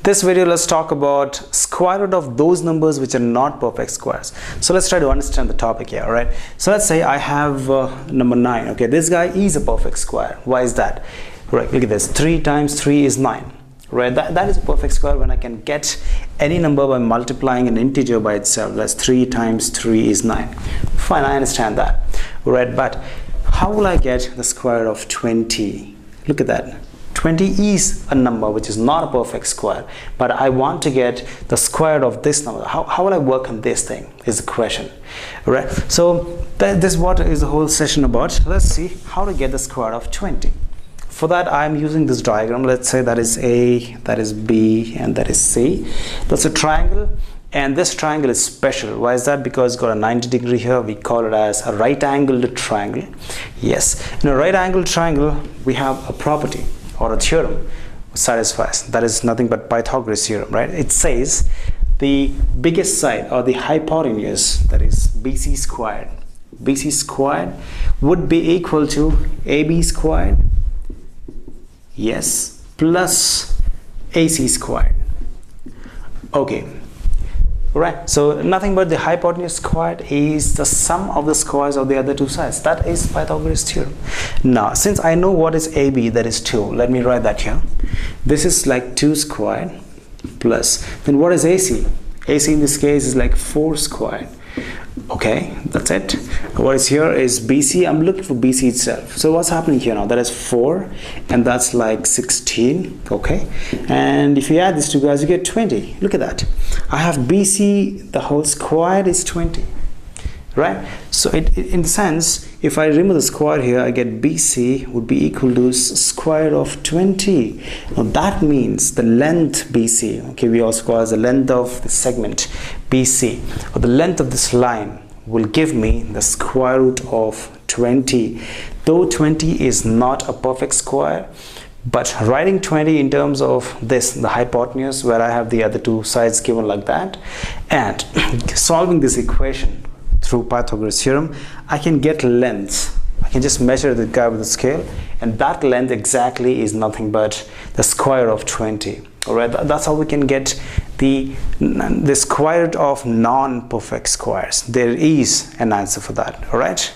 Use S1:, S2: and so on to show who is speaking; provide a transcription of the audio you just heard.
S1: This video, let's talk about square root of those numbers which are not perfect squares. So let's try to understand the topic here. All right, so let's say I have number 9. Okay, this guy is a perfect square. Why is that? Right, look at this. 3 times 3 is 9. Right, that is a perfect square when I can get any number by multiplying an integer by itself. That's 3 times 3 is 9. Fine, I understand that. Right, but how will I get the square root of 20? Look at that. 20 is a number which is not a perfect square, but I want to get the square root of this number. How will I work on this thing is the question. Right, so this is what is the whole session about. Let's see how to get the square root of 20. For that, I'm using this diagram. Let's say that is A, that is B, and that is C. That's a triangle, and this triangle is special. Why is that? Because it's got a 90 degree here. We call it as a right angled triangle. Yes, in a right angled triangle, we have a property or a theorem which satisfies. That is nothing but Pythagoras theorem, right? It says the biggest side or the hypotenuse, that is BC squared. BC squared would be equal to AB squared. Yes, plus AC squared. Okay, right, so nothing but the hypotenuse squared is the sum of the squares of the other two sides. That is Pythagoras theorem. Now, since I know what is AB, that is 2, let me write that here. This is like 2 squared plus, then what is AC? AC in this case is like 4 squared. Okay, that's it. What is here is BC. I'm looking for BC itself. So what's happening here now? That is 4 and that's like 16. Okay, and if you add these two guys, you get 20. Look at that. I have BC, the whole square is 20, right? So in the sense, if I remove the square here, I get BC would be equal to square of 20. Now that means the length BC, okay, we also call as the length of the segment BC, or the length of this line will give me the square root of 20. Though 20 is not a perfect square, but writing 20 in terms of this, the hypotenuse, where I have the other two sides given like that, and solving this equation through Pythagoras theorem, I can get length. I can just measure the guy with the scale, and that length exactly is nothing but the square of 20. All right, that's how we can get the square root of non-perfect squares. There is an answer for that. All right.